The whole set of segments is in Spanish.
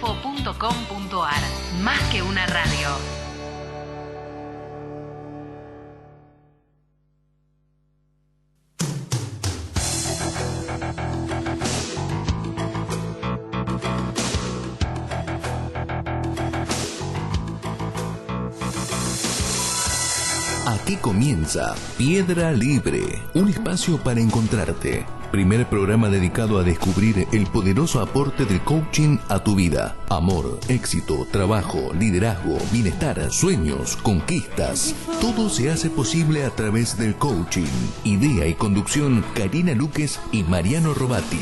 radioconfo.com.ar. Más que una radio. Aquí comienza Piedra Libre, un espacio para encontrarte. Primer programa dedicado a descubrir el poderoso aporte del coaching a tu vida. Amor, éxito, trabajo, liderazgo, bienestar, sueños, conquistas. Todo se hace posible a través del coaching. Idea y conducción, Karina Luques y Mariano Robati.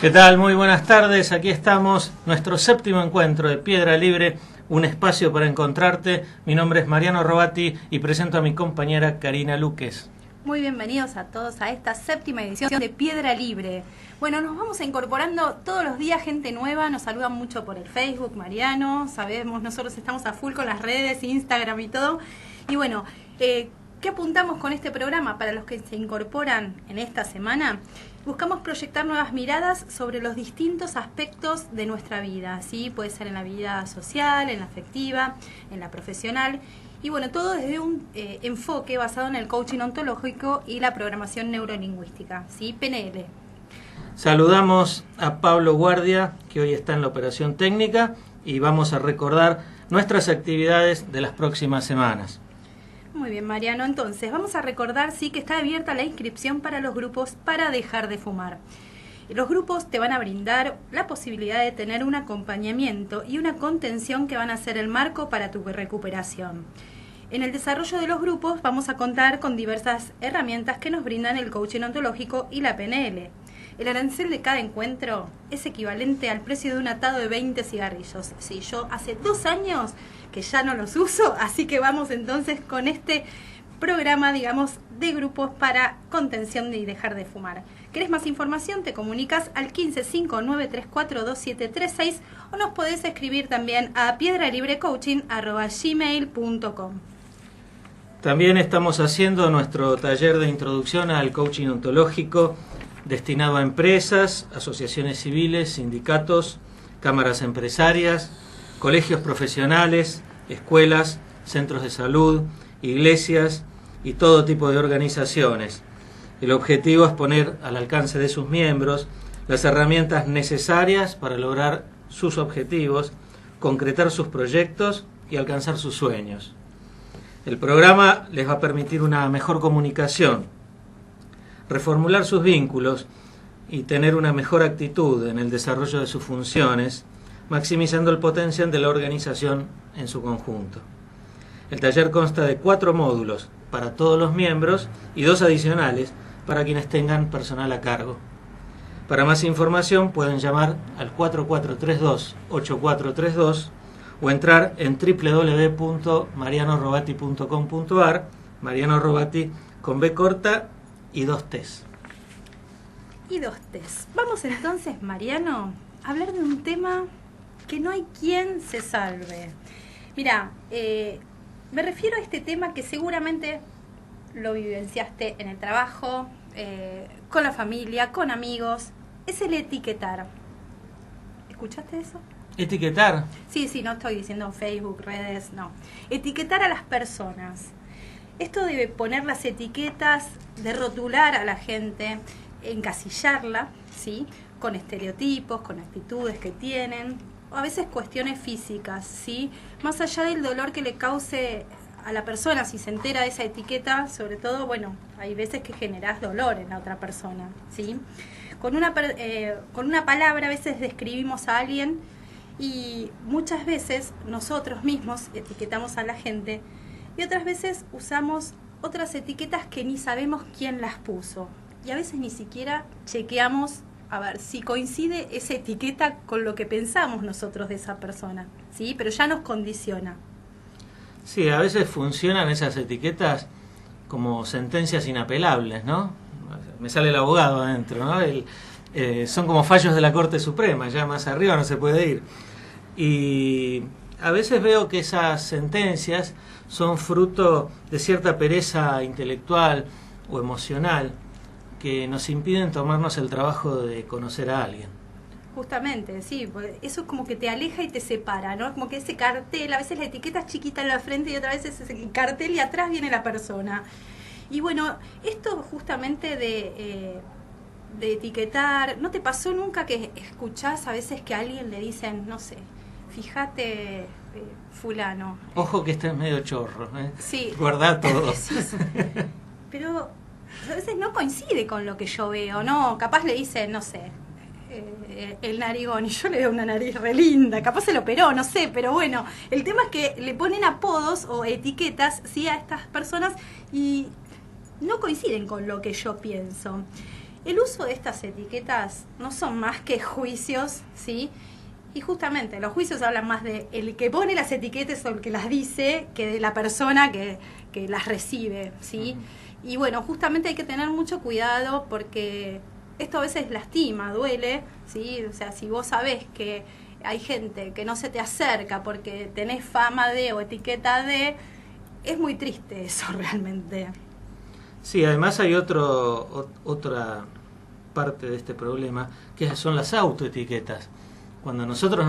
¿Qué tal? Muy buenas tardes. Aquí estamos, nuestro séptimo encuentro de Piedra Libre, un espacio para encontrarte. Mi nombre es Mariano Robati y presento a mi compañera Karina Luques. Muy bienvenidos a todos a esta séptima edición de Piedra Libre. Bueno, nos vamos incorporando todos los días gente nueva, nos saludan mucho por el Facebook, Mariano, sabemos, nosotros estamos a full con las redes, Instagram y todo. Y bueno, ¿qué apuntamos con este programa? Para los que se incorporan en esta semana, buscamos proyectar nuevas miradas sobre los distintos aspectos de nuestra vida, ¿sí? Puede ser en la vida social, en la afectiva, en la profesional. Y bueno, todo desde un enfoque basado en el coaching ontológico y la programación neurolingüística, ¿sí? PNL. Saludamos a Pablo Guardia, que hoy está en la operación técnica, y vamos a recordar nuestras actividades de las próximas semanas. Muy bien, Mariano. Entonces, vamos a recordar, sí, que está abierta la inscripción para los grupos para dejar de fumar. Los grupos te van a brindar la posibilidad de tener un acompañamiento y una contención que van a ser el marco para tu recuperación. En el desarrollo de los grupos vamos a contar con diversas herramientas que nos brindan el coaching ontológico y la PNL. El arancel de cada encuentro es equivalente al precio de un atado de 20 cigarrillos. Sí, yo hace 2 años que ya no los uso, así que vamos entonces con este programa, digamos, de grupos para contención y dejar de fumar. ¿Querés más información? Te comunicas al 1559342736 o nos podés escribir también a piedralibrecoaching@gmail.com. También estamos haciendo nuestro taller de introducción al coaching ontológico destinado a empresas, asociaciones civiles, sindicatos, cámaras empresarias, colegios profesionales, escuelas, centros de salud, iglesias y todo tipo de organizaciones. El objetivo es poner al alcance de sus miembros las herramientas necesarias para lograr sus objetivos, concretar sus proyectos y alcanzar sus sueños. El programa les va a permitir una mejor comunicación, reformular sus vínculos y tener una mejor actitud en el desarrollo de sus funciones, maximizando el potencial de la organización en su conjunto. El taller consta de 4 módulos para todos los miembros y 2 adicionales para quienes tengan personal a cargo. Para más información pueden llamar al 4432-8432 o entrar en www.marianorobati.com.ar, Mariano Robati con B corta y 2 T's. Y 2 T's. Vamos entonces, Mariano, a hablar de un tema que no hay quien se salve. Mira, me refiero a este tema que seguramente lo vivenciaste en el trabajo, con la familia, con amigos. Es el etiquetar. ¿Escuchaste eso? ¿Etiquetar? Sí, no estoy diciendo Facebook, redes, no. Etiquetar a las personas. Esto de poner las etiquetas, de rotular a la gente, encasillarla, ¿sí? Con estereotipos, con actitudes que tienen, o a veces cuestiones físicas, ¿sí? Más allá del dolor que le cause a la persona si se entera de esa etiqueta, sobre todo, bueno, hay veces que generás dolor en la otra persona, ¿sí? Con una palabra a veces describimos a alguien y muchas veces nosotros mismos etiquetamos a la gente y otras veces usamos otras etiquetas que ni sabemos quién las puso y a veces ni siquiera chequeamos a ver si coincide esa etiqueta con lo que pensamos nosotros de esa persona, ¿sí? Pero ya nos condiciona. Sí, a veces funcionan esas etiquetas como sentencias inapelables, ¿no? Me sale el abogado adentro, ¿no? Son como fallos de la Corte Suprema, ya más arriba no se puede ir. Y a veces veo que esas sentencias son fruto de cierta pereza intelectual o emocional, que nos impiden tomarnos el trabajo de conocer a alguien. Justamente, sí, pues eso es como que te aleja y te separa, ¿no? Como que ese cartel, a veces la etiqueta es chiquita en la frente y otra vez es ese cartel y atrás viene la persona. Y bueno, esto justamente de etiquetar, ¿no te pasó nunca que escuchás a veces que a alguien le dicen, no sé, fíjate, fulano? Ojo que este es medio chorro, ¿eh? Sí. Guardá todo. Sí. Pero a veces no coincide con lo que yo veo, ¿no? Capaz le dicen, no sé, el narigón, y yo le veo una nariz re linda, capaz se lo operó, no sé, pero bueno, el tema es que le ponen apodos o etiquetas, ¿sí?, a estas personas y no coinciden con lo que yo pienso. El uso de estas etiquetas no son más que juicios, ¿sí? Y justamente los juicios hablan más de el que pone las etiquetas o el que las dice que de la persona que las recibe, ¿sí? Y bueno, justamente hay que tener mucho cuidado porque esto a veces lastima, duele, ¿sí? O sea, si vos sabés que hay gente que no se te acerca porque tenés fama de o etiqueta de, es muy triste eso realmente. Sí, además hay otra parte de este problema, que son las autoetiquetas. Cuando nosotros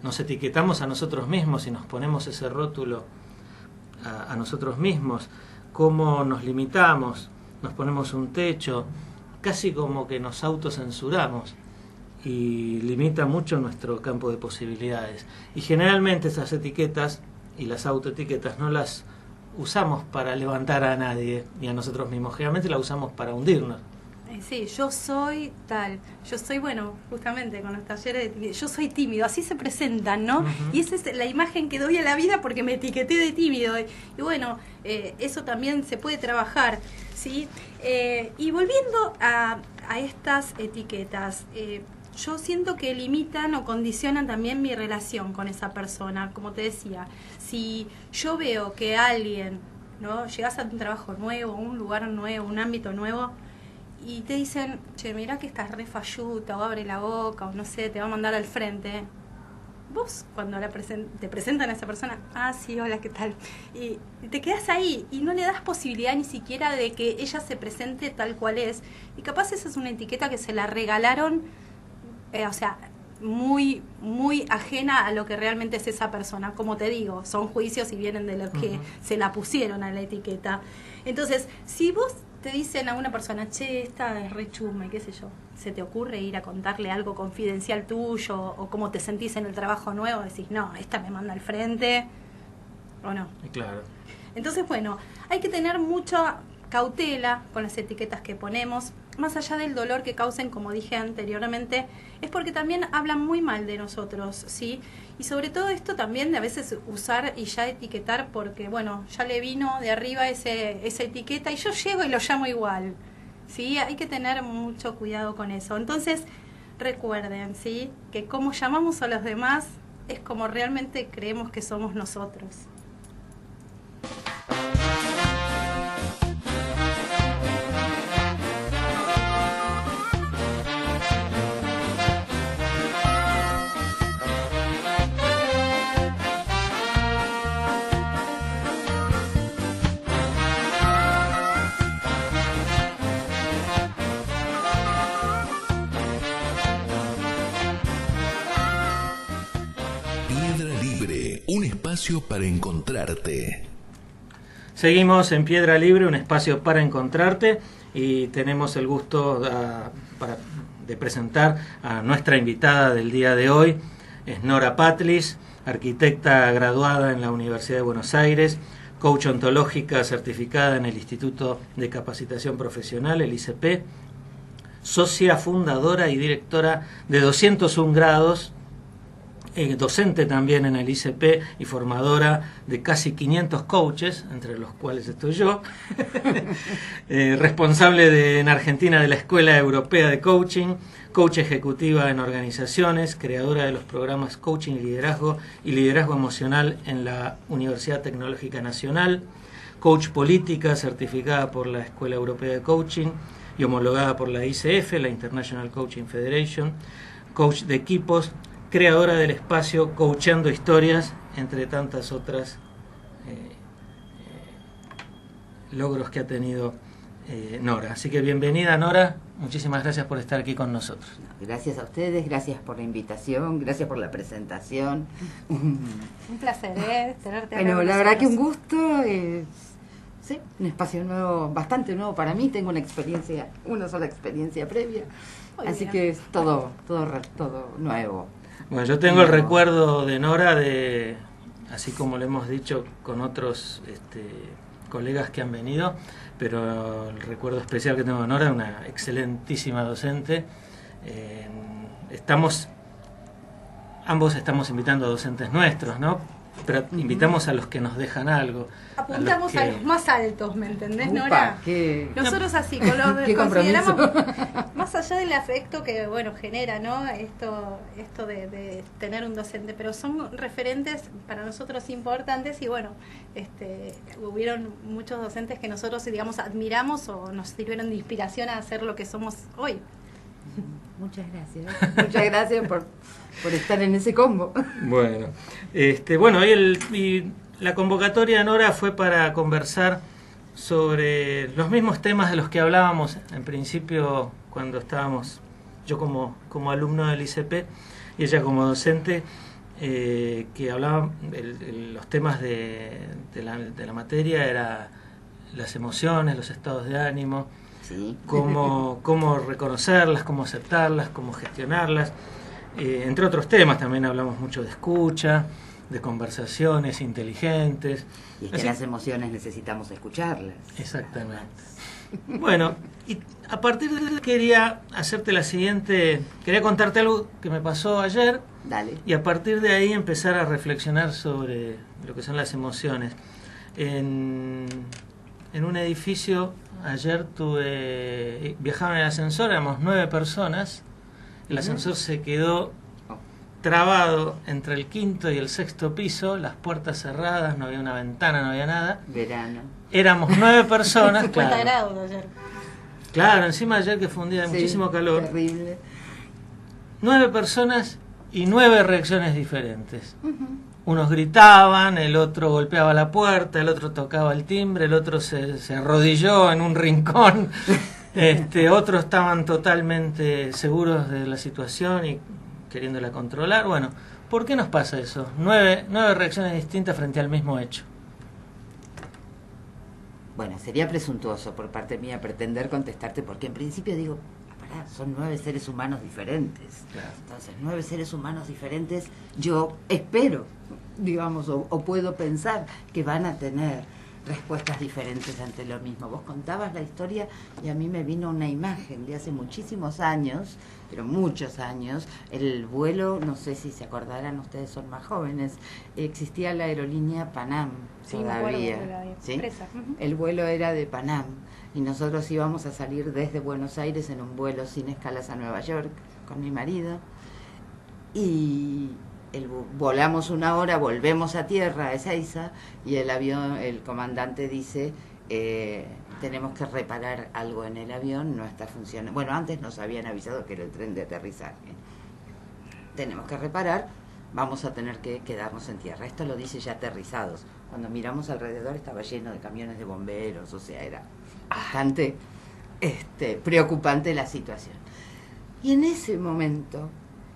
nos etiquetamos a nosotros mismos y nos ponemos ese rótulo a nosotros mismos, cómo nos limitamos, nos ponemos un techo, casi como que nos autocensuramos y limita mucho nuestro campo de posibilidades. Y generalmente esas etiquetas y las autoetiquetas no las usamos para levantar a nadie ni a nosotros mismos, generalmente las usamos para hundirnos. Sí, yo soy tal, yo soy, bueno, justamente con los talleres, yo soy tímido, así se presentan, ¿no? Y esa es la imagen que doy a la vida porque me etiqueté de tímido. Y bueno, eso también se puede trabajar, ¿sí? Y volviendo a estas etiquetas, yo siento que limitan o condicionan también mi relación con esa persona. Como te decía, si yo veo que alguien, ¿no?, llegas a un trabajo nuevo, un lugar nuevo, un ámbito nuevo, y te dicen, che, mirá que estás re falluta, o abre la boca, o no sé, te va a mandar al frente. Vos, cuando te presentan a esa persona, sí, hola, ¿qué tal? Y te quedas ahí, y no le das posibilidad ni siquiera de que ella se presente tal cual es. Y capaz esa es una etiqueta que se la regalaron, o sea, muy, muy ajena a lo que realmente es esa persona. Como te digo, son juicios y vienen de lo que se la pusieron a la etiqueta. Entonces, si vos te dicen a una persona, che, esta es re chuma, y qué sé yo, ¿se te ocurre ir a contarle algo confidencial tuyo o cómo te sentís en el trabajo nuevo? Decís, no, esta me manda al frente, ¿o no? Claro. Entonces, bueno, hay que tener mucha cautela con las etiquetas que ponemos, más allá del dolor que causen, como dije anteriormente, es porque también hablan muy mal de nosotros, ¿sí? Y sobre todo esto también de a veces usar y ya etiquetar porque, bueno, ya le vino de arriba esa etiqueta y yo llego y lo llamo igual, ¿sí? Hay que tener mucho cuidado con eso. Entonces, recuerden, ¿sí?, que como llamamos a los demás es como realmente creemos que somos nosotros. Un espacio para encontrarte. Seguimos en Piedra Libre, un espacio para encontrarte, y tenemos el gusto de presentar a nuestra invitada del día de hoy. Es Nora Patlis, arquitecta graduada en la Universidad de Buenos Aires, coach ontológica certificada en el Instituto de Capacitación Profesional, el ICP, socia fundadora y directora de 201 grados, docente también en el ICP y formadora de casi 500 coaches, entre los cuales estoy yo, responsable en Argentina de la Escuela Europea de Coaching, coach ejecutiva en organizaciones, creadora de los programas Coaching y Liderazgo Emocional en la Universidad Tecnológica Nacional, coach política certificada por la Escuela Europea de Coaching y homologada por la ICF, la International Coaching Federation, coach de equipos, creadora del espacio Coachando Historias, entre tantas otras logros que ha tenido Nora. Así que bienvenida, Nora. Muchísimas gracias por estar aquí con nosotros. Gracias a ustedes, gracias por la invitación, gracias por la presentación. Un placer, tenerte acá. Bueno, la verdad que un gusto. Sí, un espacio nuevo, bastante nuevo para mí. Tengo una sola experiencia previa. Muy Así bien. que es todo nuevo. Bueno, yo tengo el recuerdo de Nora, así como lo hemos dicho con otros colegas que han venido, pero el recuerdo especial que tengo de Nora es una excelentísima docente. Ambos estamos invitando a docentes nuestros, ¿no? Pero invitamos a los que nos dejan algo. Apuntamos a los más altos, ¿me entendés, Upa, Nora? qué Nosotros así, qué consideramos, compromiso. más allá del afecto que genera, ¿no? Esto de tener un docente, pero son referentes para nosotros importantes y hubieron muchos docentes que nosotros, digamos, admiramos o nos sirvieron de inspiración a hacer lo que somos hoy. Muchas gracias. Muchas gracias por estar en ese combo. Bueno, hoy la convocatoria, Nora, fue para conversar sobre los mismos temas de los que hablábamos en principio cuando estábamos, yo como alumno del ICP y ella como docente, que hablaban, los temas de la materia era las emociones, los estados de ánimo, Sí. cómo reconocerlas, cómo aceptarlas, cómo gestionarlas. Entre otros temas también hablamos mucho de escucha, de conversaciones inteligentes. Y es que las emociones necesitamos escucharlas. Exactamente. Bueno, y a partir de ahí quería contarte algo que me pasó ayer Dale. y a partir de ahí empezar a reflexionar sobre lo que son las emociones. En un edificio ayer viajaba en el ascensor, éramos 9 personas, el ascensor se quedó trabado entre el 5º y el 6º piso, las puertas cerradas, no había una ventana, no había nada. Verano. Éramos 9 personas, 50 claro. grados ayer. Claro, encima ayer que fue un día de Sí, muchísimo calor. Terrible. 9 personas y 9 reacciones diferentes. Unos gritaban, el otro golpeaba la puerta, el otro tocaba el timbre, el otro se arrodilló en un rincón, otros estaban totalmente seguros de la situación y queriéndola controlar. Bueno, ¿por qué nos pasa eso? 9 reacciones distintas frente al mismo hecho. Bueno, sería presuntuoso por parte mía pretender contestarte, porque en principio digo, pará, son 9 seres humanos diferentes. Claro. Entonces, 9 seres humanos diferentes, yo espero, digamos, o puedo pensar que van a tener respuestas diferentes ante lo mismo. Vos contabas la historia y a mí me vino una imagen de hace muchísimos años, pero muchos años, el vuelo, no sé si se acordarán, ustedes son más jóvenes, existía la aerolínea Panam Sí, me acuerdo de todavía. la ¿Sí? empresa. Ujú. El vuelo era de Panam y nosotros íbamos a salir desde Buenos Aires en un vuelo sin escalas a Nueva York con mi marido y volamos 1 hora, volvemos a tierra, a Ezeiza, y el comandante dice, tenemos que reparar algo en el avión, no está funcionando. Bueno, antes nos habían avisado que era el tren de aterrizaje. Tenemos que reparar, vamos a tener que quedarnos en tierra. Esto lo dice ya aterrizados. Cuando miramos alrededor estaba lleno de camiones de bomberos, o sea, era bastante preocupante la situación. Y en ese momento,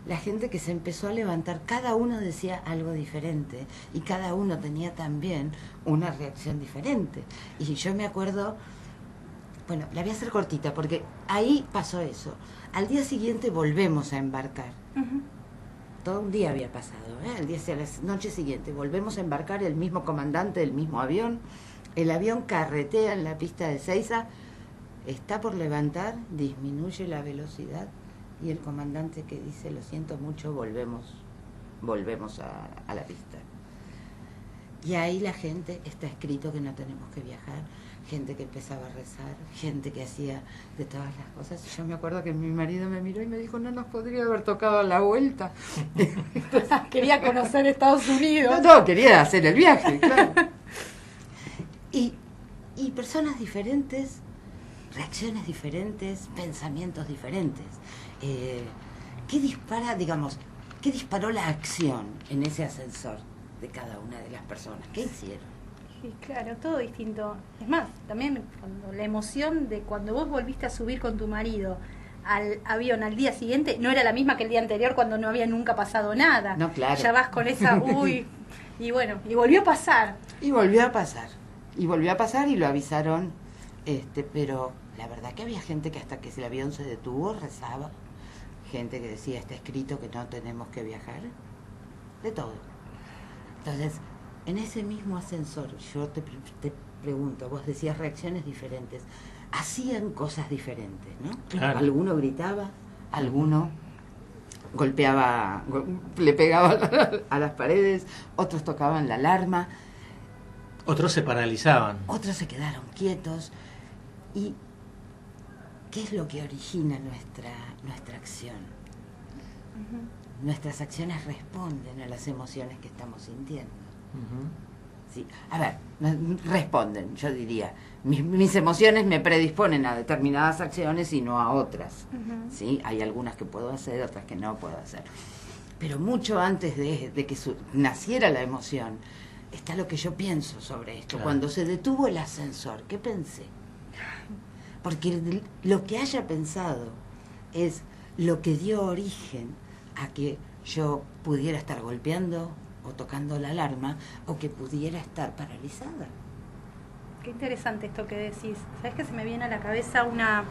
la gente que se empezó a levantar, cada uno decía algo diferente y cada uno tenía también una reacción diferente. Y yo me acuerdo, bueno, la voy a hacer cortita porque ahí pasó eso. Al día siguiente volvemos a embarcar. Ujú. Todo un día había pasado, al día, a la noche siguiente volvemos a embarcar, el mismo comandante, el mismo avión. El avión carretea en la pista de Ezeiza, está por levantar, disminuye la velocidad y el comandante que dice, lo siento mucho, volvemos a la pista. Y ahí la gente, está escrito que no tenemos que viajar, gente que empezaba a rezar, gente que hacía de todas las cosas. Yo me acuerdo que mi marido me miró y me dijo, no nos podría haber tocado la vuelta. Quería conocer Estados Unidos. No, quería hacer el viaje, claro. Y personas diferentes, reacciones diferentes, pensamientos diferentes. ¿Qué disparó la acción en ese ascensor de cada una de las personas? ¿Qué hicieron? Sí, claro, todo distinto. Es más, también cuando la emoción de cuando vos volviste a subir con tu marido al avión al día siguiente no era la misma que el día anterior cuando no había nunca pasado nada. No, claro. Ya vas con esa, uy, y bueno, y volvió a pasar. Y volvió a pasar. Y volvió a pasar y lo avisaron, pero la verdad que había gente que hasta que el avión se detuvo rezaba. Gente que decía, está escrito que no tenemos que viajar. De todo. Entonces, en ese mismo ascensor, yo te pregunto, vos decías reacciones diferentes. Hacían cosas diferentes, ¿no? Claro. Alguno gritaba, alguno golpeaba, le pegaba a las paredes, otros tocaban la alarma, Otros se paralizaban. otros se quedaron quietos. ¿Y qué es lo que origina nuestra acción? Nuestras acciones responden a las emociones que estamos sintiendo. Ujú. Sí. A ver, responden, yo diría. Mis emociones me predisponen a determinadas acciones y no a otras. ¿Sí? Hay algunas que puedo hacer, otras que no puedo hacer. Pero mucho antes de que naciera la emoción, está lo que yo pienso sobre esto. Claro. Cuando se detuvo el ascensor, ¿qué pensé? Porque lo que haya pensado es lo que dio origen a que yo pudiera estar golpeando o tocando la alarma, o que pudiera estar paralizada. Qué interesante esto que decís. ¿Sabes que se me viene a la cabeza una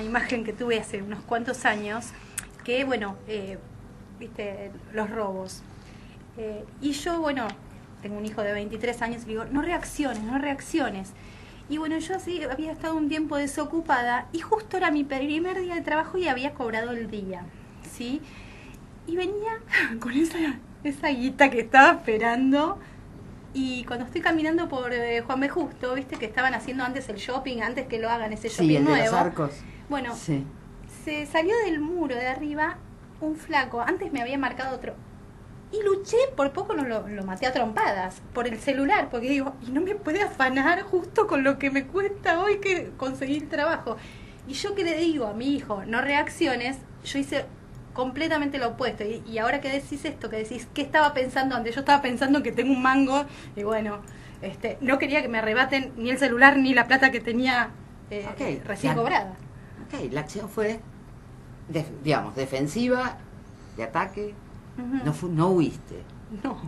imagen que tuve hace unos cuantos años? Que, bueno, viste, los robos. Y yo, bueno, tengo un hijo de 23 años y digo, no reacciones, no reacciones. Y bueno, yo así había estado un tiempo desocupada y justo era mi primer día de trabajo y había cobrado el día, ¿sí? Y venía con esa guita que estaba esperando. Y cuando estoy caminando por Juan B. Justo, viste que estaban haciendo antes el shopping, antes que lo hagan ese shopping Sí, el nuevo. de los arcos. Bueno, Sí. se salió del muro de arriba un flaco. Antes me había marcado otro. Y luché, por poco no lo maté a trompadas, por el celular, porque digo, y no me puede afanar justo con lo que me cuesta hoy que conseguir trabajo. Y yo que le digo a mi hijo, no reacciones, yo hice completamente lo opuesto. Y ahora que decís esto, que decís, ¿qué estaba pensando antes? Yo estaba pensando que tengo un mango y bueno, no quería que me arrebaten ni el celular ni la plata que tenía recién cobrada. Ok, la acción fue, digamos, defensiva, de ataque, no huiste. No,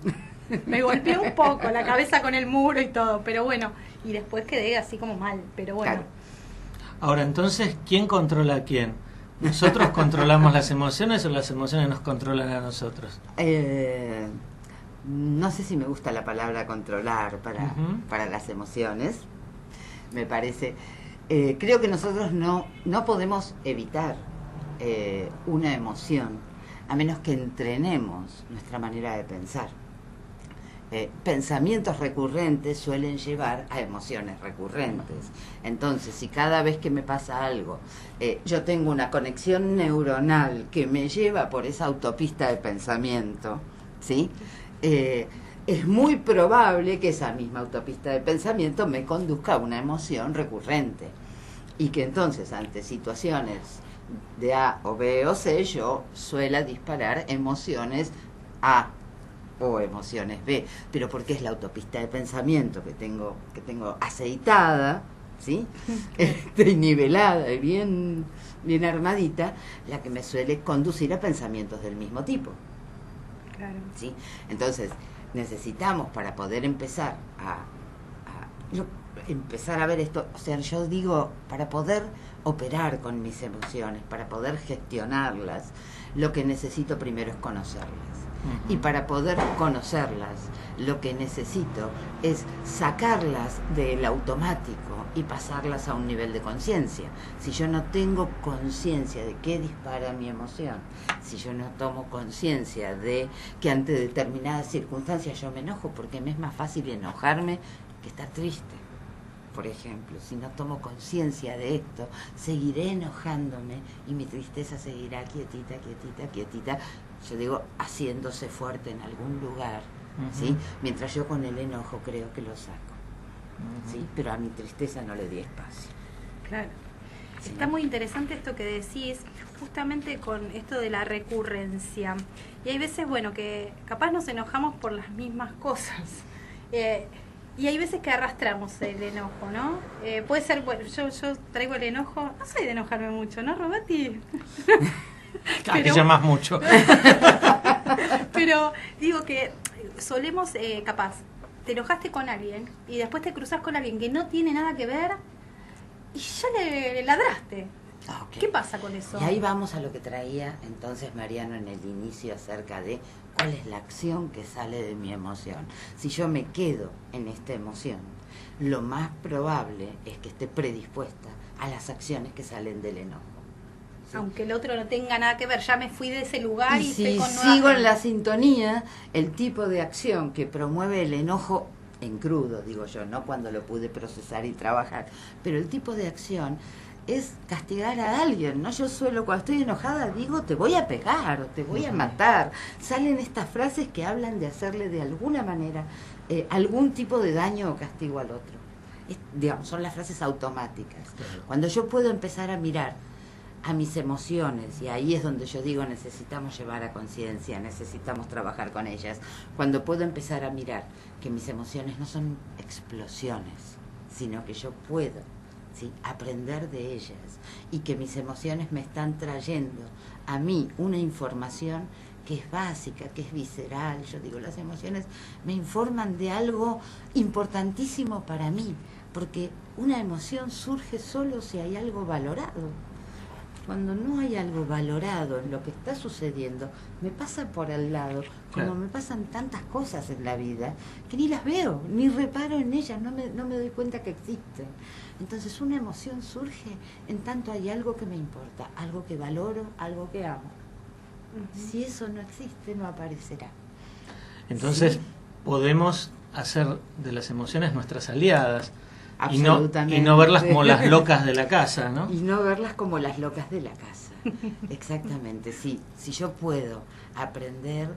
me golpeé un poco la cabeza con el muro y todo, pero bueno, y después quedé así como mal, pero bueno. Claro. Ahora, entonces, ¿quién controla a quién? ¿Nosotros controlamos las emociones o las emociones nos controlan a nosotros? No sé si me gusta la palabra controlar para las emociones. Me parece... creo que nosotros no podemos evitar una emoción a menos que entrenemos nuestra manera de pensar. Pensamientos recurrentes suelen llevar a emociones recurrentes. Entonces, si cada vez que me pasa algo, yo tengo una conexión neuronal que me lleva por esa autopista de pensamiento, ¿sí? Es muy probable que esa misma autopista de pensamiento me conduzca a una emoción recurrente. Y que entonces, ante situaciones de A o B o C, yo suela disparar emociones A o emociones B, pero porque es la autopista de pensamiento que tengo aceitada, ¿sí? Y nivelada y bien armadita, la que me suele conducir a pensamientos del mismo tipo. Claro. ¿Sí? Entonces, necesitamos para poder empezar empezar a ver esto, o sea, yo digo, para poder operar con mis emociones, para poder gestionarlas, lo que necesito primero es conocerlas. Y para poder conocerlas, lo que necesito es sacarlas del automático y pasarlas a un nivel de conciencia. Si yo no tengo conciencia de qué dispara mi emoción, si yo no tomo conciencia de que ante determinadas circunstancias yo me enojo, porque me es más fácil enojarme que estar triste. Por ejemplo, si no tomo conciencia de esto, seguiré enojándome y mi tristeza seguirá quietita, yo digo, haciéndose fuerte en algún lugar, ¿sí? Mientras yo con el enojo creo que lo saco, ¿sí? Pero a mi tristeza no le di espacio. Claro. Sí. Está muy interesante esto que decís, justamente con esto de la recurrencia. Y hay veces, bueno, que capaz nos enojamos por las mismas cosas. Y hay veces que arrastramos el enojo, ¿no? Puede ser, bueno, yo traigo el enojo, no soy de enojarme mucho, ¿no, Robati? Aquí llamas mucho. Pero digo que solemos, capaz, te enojaste con alguien y después te cruzas con alguien que no tiene nada que ver y ya le ladraste. Okay. ¿Qué pasa con eso? Y ahí vamos a lo que traía entonces Mariano en el inicio acerca de cuál es la acción que sale de mi emoción. Si yo me quedo en esta emoción, lo más probable es que esté predispuesta a las acciones que salen del enojo. ¿Sí? Aunque el otro no tenga nada que ver, ya me fui de ese lugar y si estoy con nueva sigo en gente. la sintonía, el tipo de acción que promueve el enojo en crudo, digo yo, no cuando lo pude procesar y trabajar, pero el tipo de acción es castigar a alguien, ¿no? Yo suelo, cuando estoy enojada, digo, te voy a pegar, o te voy a matar. Salen estas frases que hablan de hacerle de alguna manera algún tipo de daño o castigo al otro. Digamos, son las frases automáticas. Cuando yo puedo empezar a mirar a mis emociones, y ahí es donde yo digo, necesitamos llevar a conciencia, necesitamos trabajar con ellas. Cuando puedo empezar a mirar que mis emociones no son explosiones, sino que yo puedo, ¿sí?, aprender de ellas, y que mis emociones me están trayendo a mí una información que es básica, que es visceral. Yo digo, las emociones me informan de algo importantísimo para mí, porque una emoción surge solo si hay algo valorado. Cuando no hay algo valorado en lo que está sucediendo, me pasa por al lado, como me pasan tantas cosas en la vida, que ni las veo, ni reparo en ellas, no me doy cuenta que existen. Entonces una emoción surge en tanto hay algo que me importa, algo que valoro, algo que amo. Si eso no existe, no aparecerá. Entonces, ¿sí?, podemos hacer de las emociones nuestras aliadas. Absolutamente. Y no verlas como las locas de la casa, ¿no? Y no verlas como las locas de la casa. Exactamente, sí. Si yo puedo aprender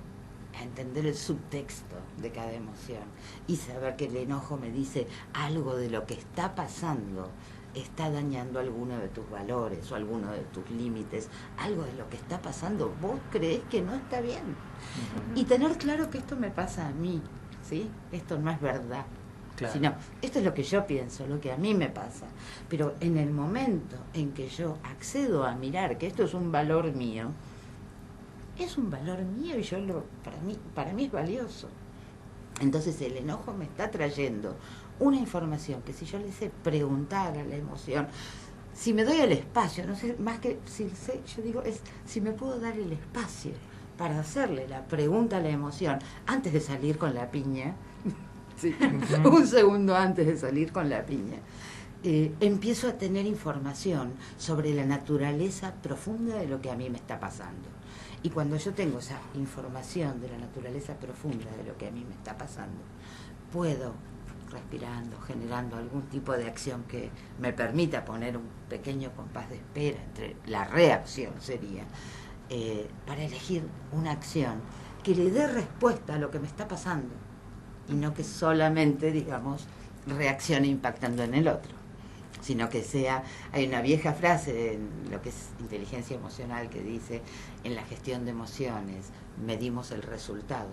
a entender el subtexto de cada emoción y saber que el enojo me dice algo de lo que está pasando, está dañando alguno de tus valores o alguno de tus límites, algo de lo que está pasando, vos creés que no está bien. Y tener claro que esto me pasa a mí, ¿sí? Esto no es verdad. Claro. Sino, esto es lo que yo pienso, lo que a mí me pasa. Pero en el momento en que yo accedo a mirar que esto es un valor mío, es un valor mío y para mí es valioso. Entonces el enojo me está trayendo una información que si yo le sé preguntar a la emoción, si me doy el espacio, no sé, más que si sé, yo digo, es si me puedo dar el espacio para hacerle la pregunta a la emoción antes de salir con la piña. Sí, un segundo antes de salir con la piña, empiezo a tener información sobre la naturaleza profunda de lo que a mí me está pasando. Y cuando yo tengo esa información de la naturaleza profunda de lo que a mí me está pasando, puedo, respirando, generando algún tipo de acción que me permita poner un pequeño compás de espera entre la reacción, sería, para elegir una acción que le dé respuesta a lo que me está pasando, y no que solamente, digamos, reaccione impactando en el otro, sino que sea, hay una vieja frase en lo que es inteligencia emocional que dice, en la gestión de emociones medimos el resultado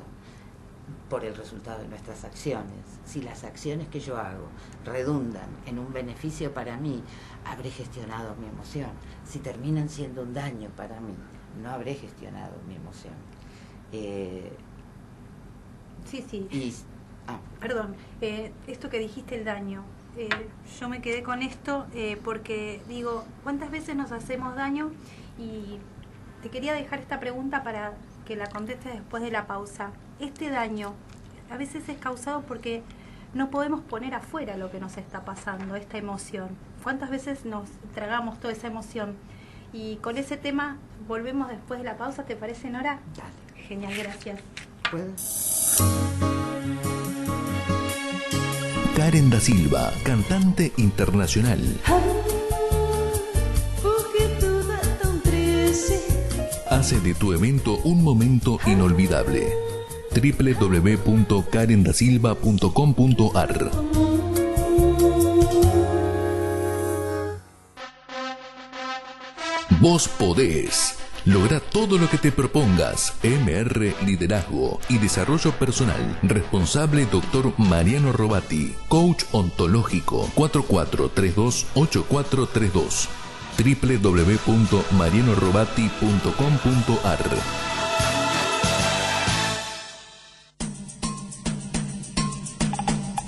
por el resultado de nuestras acciones. Si las acciones que yo hago redundan en un beneficio para mí, habré gestionado mi emoción. Si terminan siendo un daño para mí, no habré gestionado mi emoción. Sí. Perdón, esto que dijiste, el daño, yo me quedé con esto porque digo, ¿cuántas veces nos hacemos daño? Y te quería dejar esta pregunta para que la contestes después de la pausa. Este daño a veces es causado porque no podemos poner afuera lo que nos está pasando, esta emoción. ¿Cuántas veces nos tragamos toda esa emoción? Y con ese tema volvemos después de la pausa, ¿te parece, Nora? Dale. Genial, gracias. ¿Puedo? Karen da Silva, cantante internacional. Hace de tu evento un momento inolvidable. www.karendasilva.com.ar. Vos podés. Logra todo lo que te propongas. MR Liderazgo y Desarrollo Personal. Responsable Dr. Mariano Robati. Coach ontológico 4432-8432. www.marianorobati.com.ar.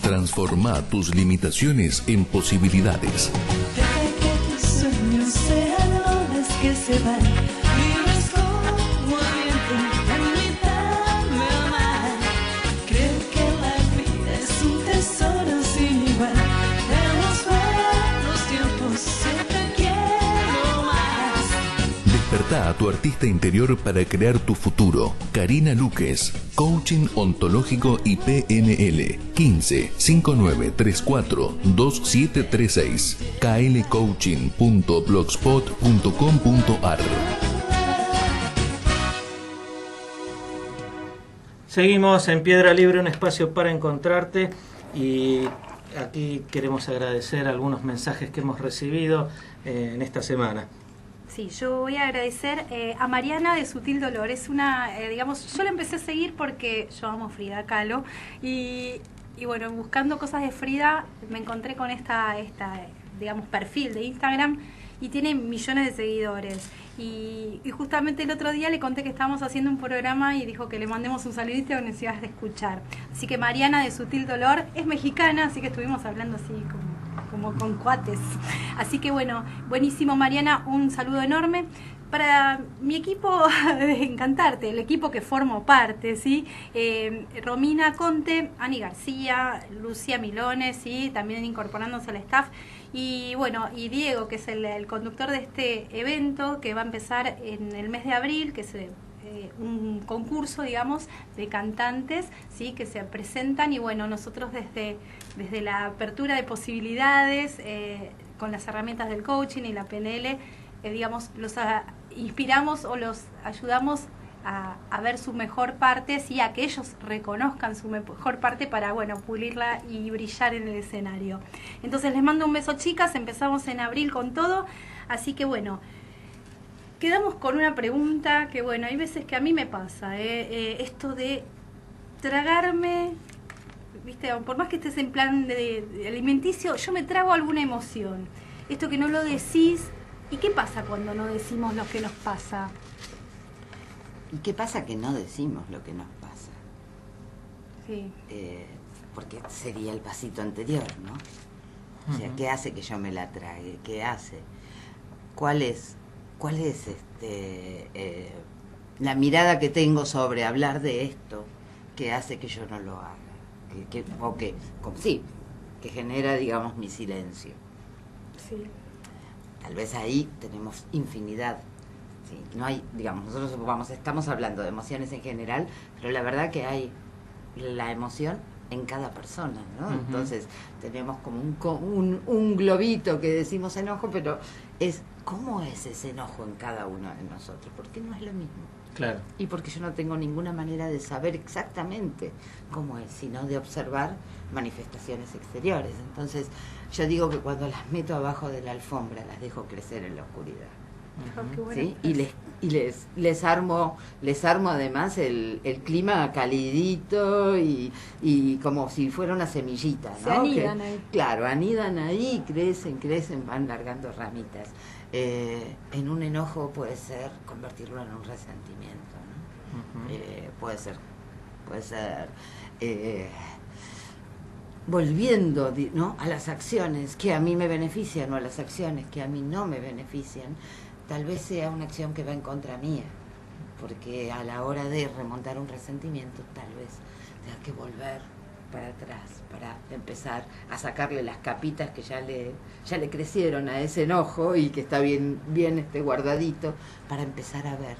Transforma tus limitaciones en posibilidades. Deja que tus sueños sean olas que se van. Vibras como viento, invítame a amar. Creo que la vida es un tesoro sin igual. En los buenos tiempos siempre quiero más. Despertá a tu artista interior para crear tu futuro. Karina Luques, Coaching Ontológico y PNL. 15 5934 2736. klcoaching.blogspot.com.ar. Seguimos en Piedra Libre, un espacio para encontrarte, y aquí queremos agradecer algunos mensajes que hemos recibido en esta semana. Sí, yo voy a agradecer a Mariana de Sutil Dolor. Es una, digamos, yo la empecé a seguir porque yo amo Frida Kahlo y bueno, buscando cosas de Frida me encontré con esta digamos, perfil de Instagram y tiene millones de seguidores. Y justamente el otro día le conté que estábamos haciendo un programa y dijo que le mandemos un saludito y nos ibas a escuchar. Así que Mariana de Sutil Dolor es mexicana, así que estuvimos hablando así como con cuates. Así que bueno, buenísimo Mariana, un saludo enorme. Para mi equipo de Encantarte, el equipo que formo parte, ¿sí? Romina Conte, Ani García, Lucía Milones, ¿sí? También incorporándose al staff. Y bueno, y Diego, que es el conductor de este evento, que va a empezar en el mes de abril, que es un concurso, digamos, de cantantes, ¿sí? Que se presentan. Y bueno, nosotros desde la apertura de posibilidades, con las herramientas del coaching y la PNL, digamos, los inspiramos o los ayudamos a ver su mejor parte, sí, a que ellos reconozcan su mejor parte para, bueno, pulirla y brillar en el escenario. Entonces les mando un beso, chicas, empezamos en abril con todo, así que bueno, quedamos con una pregunta que, bueno, hay veces que a mí me pasa, esto de tragarme, viste, por más que estés en plan de alimenticio, yo me trago alguna emoción, esto que no lo decís. ¿Y qué pasa cuando no decimos lo que nos pasa? ¿Y qué pasa que no decimos lo que nos pasa? Sí. Porque sería el pasito anterior, ¿no? O sea, ¿qué hace que yo me la trague? ¿Qué hace? ¿Cuál es la mirada que tengo sobre hablar de esto que hace que yo no lo haga? Que genera, digamos, mi silencio. Sí. Tal vez ahí tenemos infinidad. ¿Sí? No hay, digamos, nosotros estamos hablando de emociones en general, pero la verdad que hay la emoción en cada persona, ¿no? Uh-huh. Entonces tenemos como un globito que decimos enojo, pero ¿cómo es ese enojo en cada uno de nosotros? Porque no es lo mismo. Claro. Y porque yo no tengo ninguna manera de saber exactamente cómo es, sino de observar manifestaciones exteriores. Entonces, yo digo que cuando las meto abajo de la alfombra, las dejo crecer en la oscuridad. Uh-huh. ¿Sí? Y les armo además el clima calidito y como si fuera una semillita, ¿no? Se anidan ahí. Claro, anidan ahí, crecen, van largando ramitas. En un enojo puede ser convertirlo en un resentimiento, ¿no? Uh-huh. Puede ser volviendo, ¿no?, a las acciones que a mí me benefician o a las acciones que a mí no me benefician. Tal vez sea una acción que va en contra mía, porque a la hora de remontar un resentimiento tal vez tenga que volver para atrás, para empezar a sacarle las capitas que ya le crecieron a ese enojo y que está bien guardadito, para empezar a ver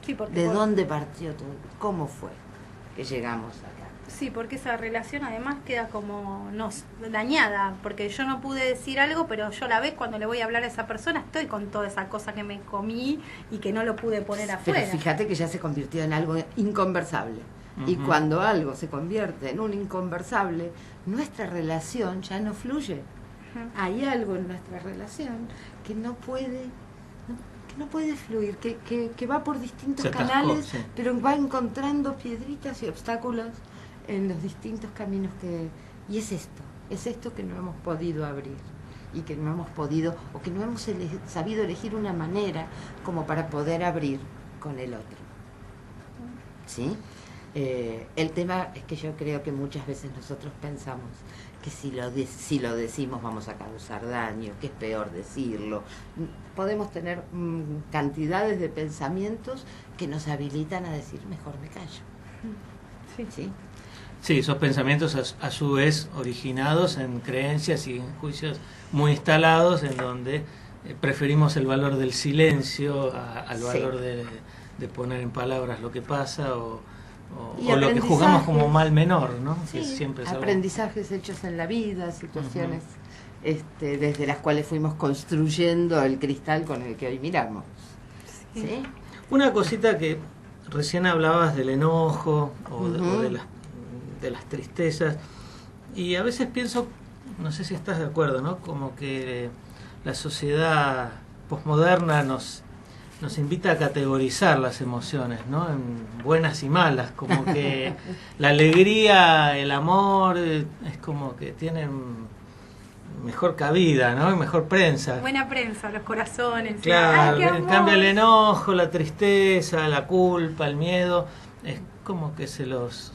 sí, dónde partió todo, cómo fue que llegamos acá. Sí, porque esa relación además queda como dañada, porque yo no pude decir algo, pero yo la vez cuando le voy a hablar a esa persona estoy con toda esa cosa que me comí y que no lo pude poner afuera. Pero fíjate que ya se convirtió en algo inconversable. Uh-huh. Y cuando algo se convierte en un inconversable, nuestra relación ya no fluye. Uh-huh. Hay algo en nuestra relación que no puede que no puede fluir, que va por distintos Se atascó, canales, sí. pero va encontrando piedritas y obstáculos en los distintos caminos y es esto que no hemos podido abrir y que no hemos podido, o que no hemos sabido elegir una manera como para poder abrir con el otro. ¿Sí? El tema es que yo creo que muchas veces nosotros pensamos que si lo decimos vamos a causar daño, que es peor decirlo. Podemos tener cantidades de pensamientos que nos habilitan a decir mejor me callo. ¿Sí? Sí, esos pensamientos a su vez originados en creencias y en juicios muy instalados en donde preferimos el valor del silencio al valor de poner en palabras lo que pasa o lo que jugamos como mal menor, ¿no? Sí, Que siempre es algo... aprendizajes hechos en la vida, situaciones desde las cuales fuimos construyendo el cristal con el que hoy miramos. ¿Sí? Una cosita que recién hablabas del enojo o de las tristezas, y a veces pienso, no sé si estás de acuerdo, ¿no? Como que la sociedad posmoderna nos invita a categorizar las emociones, ¿no? En buenas y malas, como que la alegría, el amor, es como que tienen mejor cabida, ¿no? Y mejor prensa. Buena prensa, los corazones. Claro, ¡Ay, qué en amor! cambio el enojo, la tristeza, la culpa, el miedo, es como que se los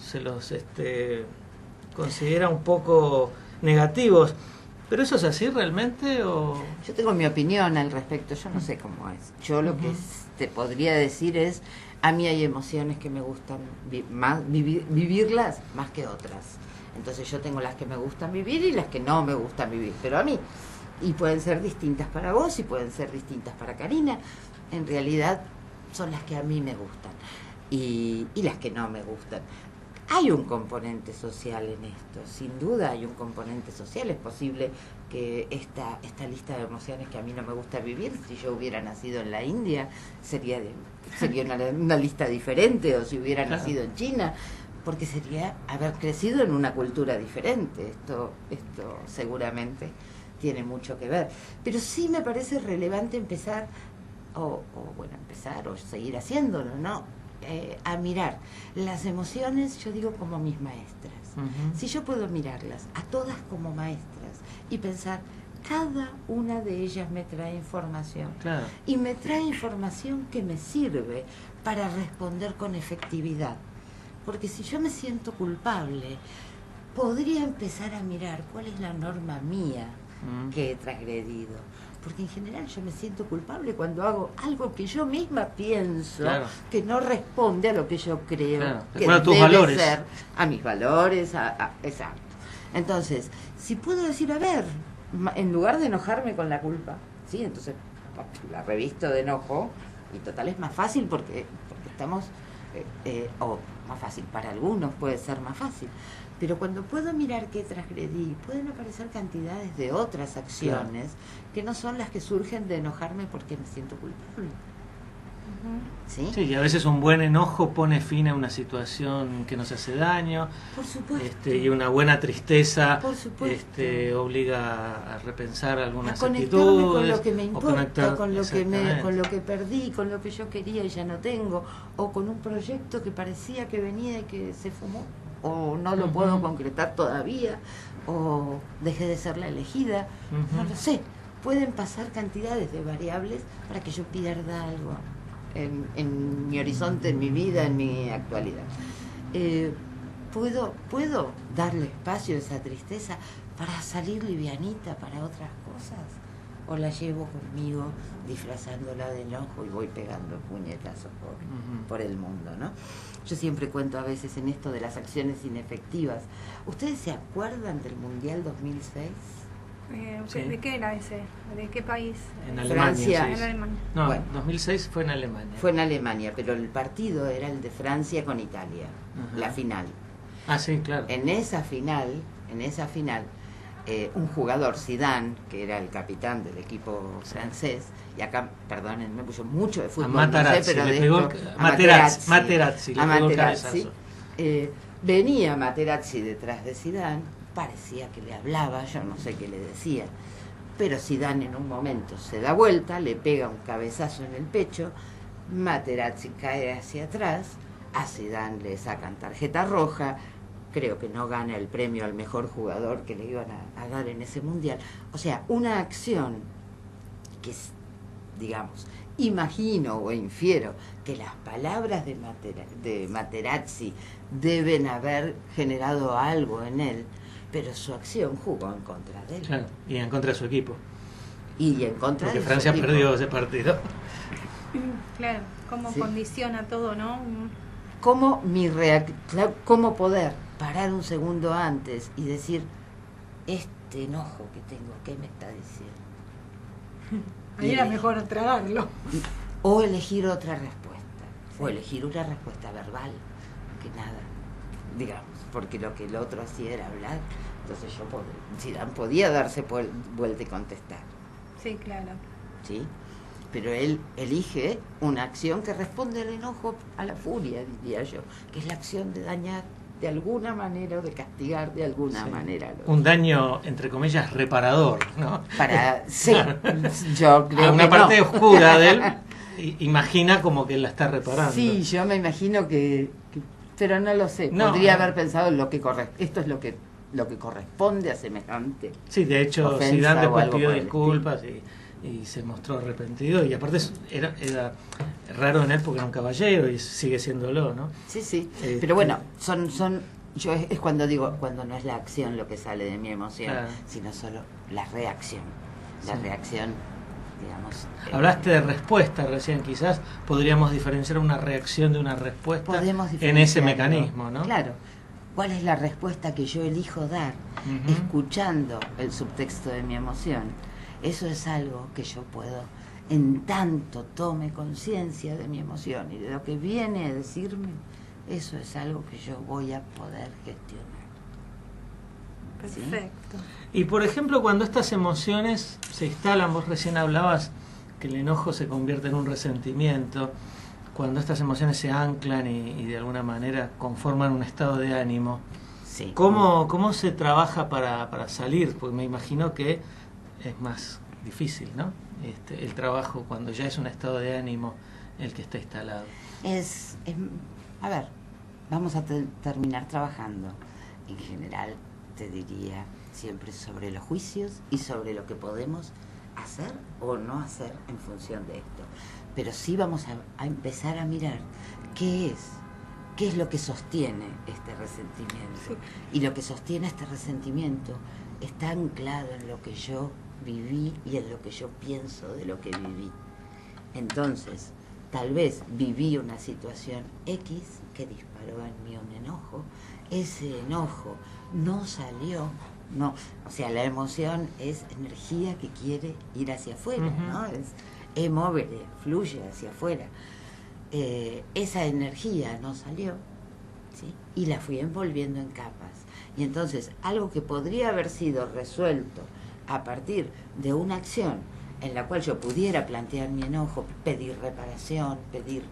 considera un poco negativos. ¿Pero eso es así realmente o...? Yo tengo mi opinión al respecto, yo no sé cómo es. Yo lo que te podría decir es, a mí hay emociones que me gustan vivirlas más que otras. Entonces yo tengo las que me gustan vivir y las que no me gustan vivir, pero a mí. Y pueden ser distintas para vos y pueden ser distintas para Karina. En realidad son las que a mí me gustan y las que no me gustan. Hay un componente social en esto, sin duda hay un componente social. Es posible que esta lista de emociones que a mí no me gusta vivir, si yo hubiera nacido en la India, sería una lista diferente, o si hubiera nacido en China, porque sería haber crecido en una cultura diferente. Esto seguramente tiene mucho que ver. Pero sí me parece relevante empezar o seguir haciéndolo, ¿no? A mirar las emociones, yo digo, como mis maestras. Si yo puedo mirarlas a todas como maestras y pensar, cada una de ellas me trae información. Claro. Y me trae información que me sirve para responder con efectividad. Porque si yo me siento culpable, podría empezar a mirar cuál es la norma mía que he transgredido. Porque en general yo me siento culpable cuando hago algo que yo misma pienso que no responde a lo que yo creo que debe ser, a mis valores, exacto. Entonces, si puedo decir, a ver, en lugar de enojarme con la culpa, ¿sí? Entonces la revisto de enojo, y total es más fácil porque estamos, o más fácil para algunos, puede ser más fácil. Pero cuando puedo mirar qué transgredí, pueden aparecer cantidades de otras acciones que no son las que surgen de enojarme porque me siento culpable. ¿Sí? Sí, y a veces un buen enojo pone fin a una situación que nos hace daño. Por supuesto. Y una buena tristeza por supuesto. Obliga a repensar algunas a actitudes. Con lo que me importa, con lo que perdí, con lo que yo quería y ya no tengo, o con un proyecto que parecía que venía y que se fumó, o no lo puedo concretar todavía, o dejé de ser la elegida, no lo sé. Pueden pasar cantidades de variables para que yo pierda algo en mi horizonte, en mi vida, en mi actualidad. ¿Puedo darle espacio a esa tristeza para salir livianita para otras cosas? ¿O la llevo conmigo disfrazándola de enojo y voy pegando puñetazos por el mundo, ¿no? Yo siempre cuento a veces en esto de las acciones inefectivas. ¿Ustedes se acuerdan del Mundial 2006? ¿De qué era ese? ¿De qué país? En Alemania. Francia. Sí. En Alemania. No, Bueno. 2006 fue en Alemania. Fue en Alemania, pero el partido era el de Francia con Italia, la final. Ah, sí, claro. En esa final, un jugador, Zidane, que era el capitán del equipo francés, y acá, perdónenme, yo mucho de fútbol, Materazzi, no sé, pero le de pegó esto, Materazzi, le pegó el cabezazo. Venía Materazzi detrás de Zidane, parecía que le hablaba, yo no sé qué le decía, pero Zidane en un momento se da vuelta, le pega un cabezazo en el pecho, Materazzi cae hacia atrás, a Zidane le sacan tarjeta roja, creo que no gana el premio al mejor jugador que le iban a dar en ese mundial. O sea, una acción que, digamos, imagino o infiero que las palabras de Materazzi deben haber generado algo en él, pero su acción jugó en contra de él. Claro, y en contra de su equipo. Y en contra Porque de Francia su equipo. perdió ese partido. Claro, cómo Sí. condiciona todo, ¿no? ¿Cómo poder parar un segundo antes y decir, este enojo que tengo, ¿qué me está diciendo? Ahí era mejor tragarlo. O elegir otra respuesta, o elegir una respuesta verbal, que nada, digamos, porque lo que el otro hacía era hablar, entonces Zidane podía darse vuelta y contestar, Sí, claro. ¿sí? Pero él elige una acción que responde al enojo, a la furia, diría yo, que es la acción de dañar de alguna manera o de castigar de alguna manera. al otro. Un daño, entre comillas, reparador, ¿no? Sí, yo creo A una que parte no. oscura de él, imagina como que la está reparando. Sí, yo me imagino pero no lo sé. No, Podría no. haber pensado en esto es lo que corresponde a semejante. Sí, de hecho, Ofensa Zidane o después algo pidió por el disculpas y se mostró arrepentido. Y aparte era raro en él porque era un caballero y sigue siéndolo, ¿no? Sí. Pero bueno, yo es cuando digo, cuando no es la acción lo que sale de mi emoción, Claro. sino solo la reacción. La Sí. reacción, digamos. Hablaste de respuesta recién, quizás podríamos diferenciar una reacción de una respuesta Podemos en ese diferenciarlo. mecanismo, ¿no? Claro. ¿Cuál es la respuesta que yo elijo dar? Ujú. Escuchando el subtexto de mi emoción. Eso es algo que yo puedo, en tanto tome conciencia de mi emoción y de lo que viene a decirme, eso es algo que yo voy a poder gestionar. ¿Sí? Perfecto. Y por ejemplo, cuando estas emociones se instalan, vos recién hablabas que el enojo se convierte en un resentimiento, cuando estas emociones se anclan y de alguna manera conforman un estado de ánimo, Sí. ¿cómo se trabaja para salir? Porque me imagino que es más difícil, ¿no? El trabajo cuando ya es un estado de ánimo el que está instalado. A ver, vamos a terminar trabajando. En general, te diría siempre sobre los juicios y sobre lo que podemos hacer o no hacer en función de esto. Pero sí vamos a empezar a mirar qué es lo que sostiene este resentimiento. Y lo que sostiene este resentimiento está anclado en lo que yo viví y en lo que yo pienso de lo que viví. Entonces, tal vez viví una situación X que disparó en mí un enojo. Ese enojo no salió, no, o sea, la emoción es energía que quiere ir hacia afuera, Ujú. ¿no? Es móvil, fluye hacia afuera. Esa energía no salió, ¿sí? Y la fui envolviendo en capas. Y entonces, algo que podría haber sido resuelto a partir de una acción en la cual yo pudiera plantear mi enojo, pedir reparación, pedir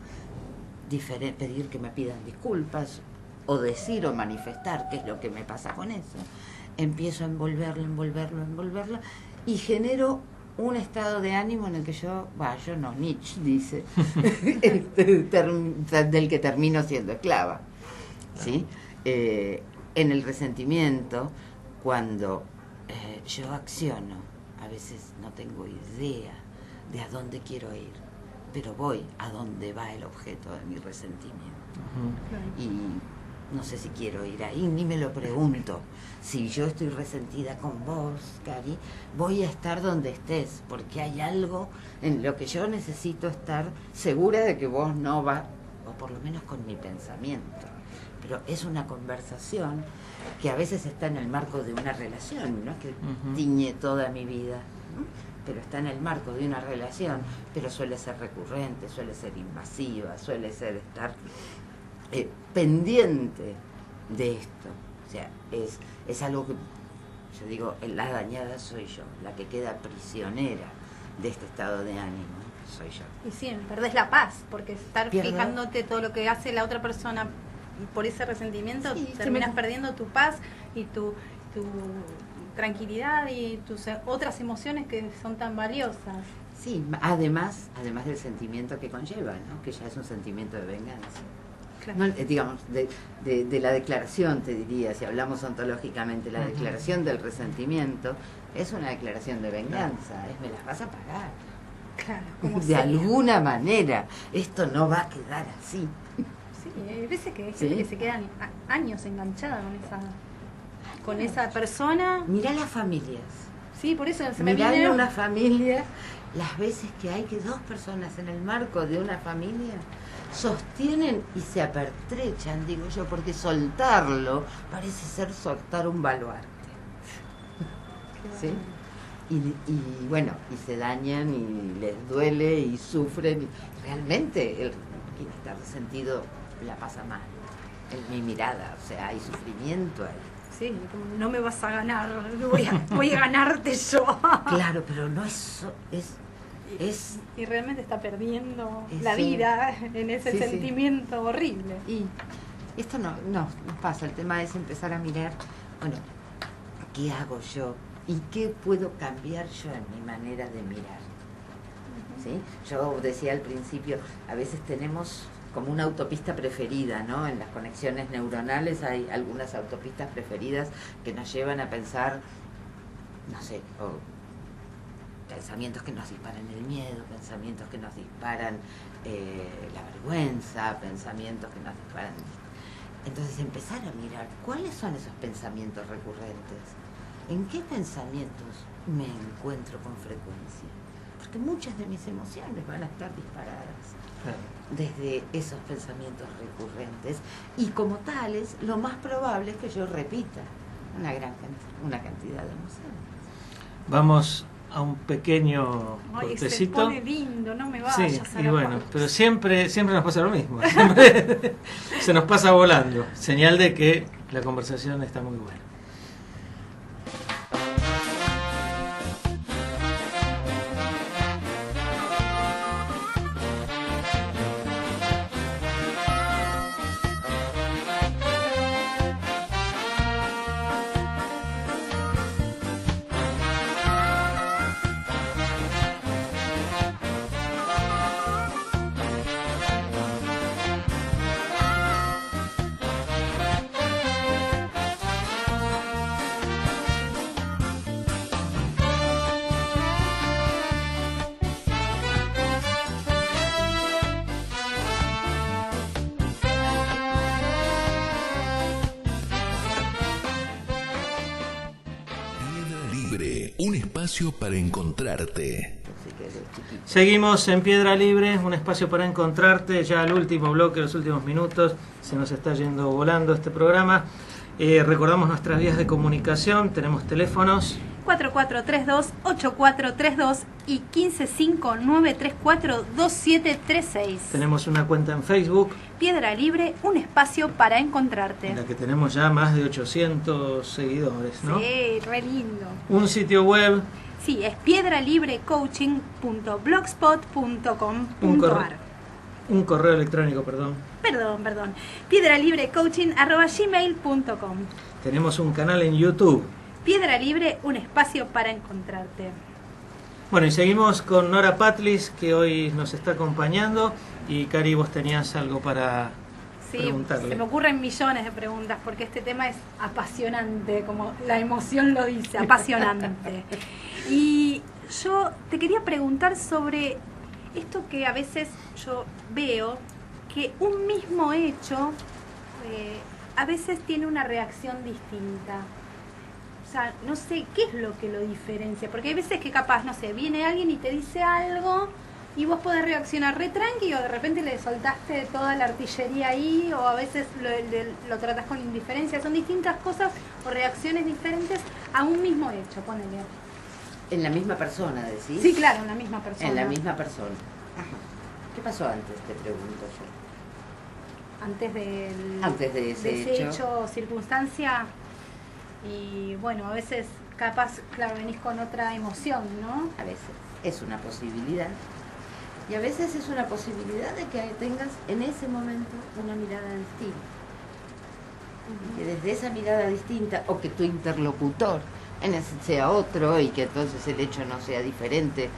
que me pidan disculpas, o decir o manifestar qué es lo que me pasa con eso, empiezo a envolverlo, y genero un estado de ánimo en el que Nietzsche dice, del que termino siendo esclava, ¿sí? En el resentimiento, cuando yo acciono, a veces no tengo idea de a dónde quiero ir, pero voy a donde va el objeto de mi resentimiento. Ujú. Y no sé si quiero ir ahí, ni me lo pregunto. Si yo estoy resentida con vos, Cari, voy a estar donde estés, porque hay algo en lo que yo necesito estar segura de que vos no vas, o por lo menos con mi pensamiento. Pero es una conversación que a veces está en el marco de una relación, no es que Ujú. tiñe toda mi vida, ¿no? Pero está en el marco de una relación, pero suele ser recurrente, suele ser invasiva, suele ser estar pendiente de esto. O sea, es algo que, yo digo, la dañada soy yo, la que queda prisionera de este estado de ánimo, soy yo. Y sí, perdés la paz, porque estar Pierdo. fijándote todo lo que hace la otra persona por ese resentimiento, Sí, terminas se me- perdiendo tu paz y tu tranquilidad y tus otras emociones que son tan valiosas. Sí, además del sentimiento que conlleva, ¿no? Que ya es un sentimiento de venganza. Claro. No, digamos, de la declaración, te diría, si hablamos ontológicamente, la declaración del resentimiento es una declaración de venganza, es me las vas a pagar. Claro, como De sea. alguna manera, esto no va a quedar así. Sí, hay veces que hay Sí. gente que se quedan años enganchada con esa persona. Mirá las familias. Sí, por eso se me Mirá viene. en una familia las veces que hay que dos personas en el marco de una familia sostienen y se apertrechan, digo yo, porque soltarlo parece ser soltar un baluarte. ¿Sí? Y bueno, y se dañan y les duele y sufren. Realmente quien está resentido la pasa mal. En mi mirada, o sea, hay sufrimiento ahí. Sí, como no me vas a ganar, voy a ganarte yo. Claro, pero no es Y realmente está perdiendo Es la sí. vida en ese Sí, sí. sentimiento horrible. y esto no pasa. El tema es empezar a mirar, bueno, ¿qué hago yo? ¿Y qué puedo cambiar yo en mi manera de mirar? ¿Sí? Yo decía al principio, a veces tenemos como una autopista preferida, ¿no? En las conexiones neuronales hay algunas autopistas preferidas que nos llevan a pensar, no sé, pensamientos que nos disparan el miedo, pensamientos que nos disparan la vergüenza, pensamientos que nos disparan... Entonces empezar a mirar cuáles son esos pensamientos recurrentes, en qué pensamientos me encuentro con frecuencia, porque muchas de mis emociones van a estar disparadas desde esos pensamientos recurrentes y como tales lo más probable es que yo repita una cantidad de emociones. Vamos a un pequeño Ay, se cortecito. pone lindo, no me vayas Sí, a y la bueno, pausa. pero siempre nos pasa lo mismo. Siempre se nos pasa volando. Señal de que la conversación está muy buena. Piedra Libre, un espacio para encontrarte. Así que de chiquito. Seguimos en Piedra Libre, un espacio para encontrarte. Ya el último bloque, los últimos minutos, se nos está yendo volando este programa. Recordamos nuestras vías de comunicación, tenemos teléfonos 4432-8432 y 155934-2736. tenemos una cuenta en Facebook, Piedra Libre, un espacio para encontrarte. en la que tenemos ya más de 800 seguidores, ¿no? Sí, re lindo. Un sitio web, Sí, es piedralibrecoaching.blogspot.com.ar. un correo electrónico, perdón. Perdón. piedralibrecoaching@gmail.com. Tenemos un canal en YouTube. Piedra Libre, un espacio para encontrarte. Bueno, y seguimos con Nora Patlis, que hoy nos está acompañando. Y Cari, vos tenías algo para Sí, preguntarle. se me ocurren millones de preguntas porque este tema es apasionante, como la emoción lo dice, apasionante. Y yo te quería preguntar sobre esto que a veces yo veo, que un mismo hecho a veces tiene una reacción distinta. O sea, no sé qué es lo que lo diferencia, porque hay veces que capaz, no sé, viene alguien y te dice algo y vos podés reaccionar re tranqui o de repente le soltaste toda la artillería ahí, o a veces lo tratás con indiferencia. Son distintas cosas o reacciones diferentes a un mismo hecho, ponele. En la misma persona, decís. Sí, claro, en la misma persona. En la misma persona. Ajá. ¿Qué pasó antes? Te pregunto yo. Antes Antes de ese hecho o circunstancia. Y bueno, a veces capaz, claro, venís con otra emoción, ¿no? A veces es una posibilidad. Y a veces es una posibilidad de que tengas en ese momento una mirada distinta. Y que desde esa mirada distinta, o que tu interlocutor sea otro y que entonces el hecho no sea diferente,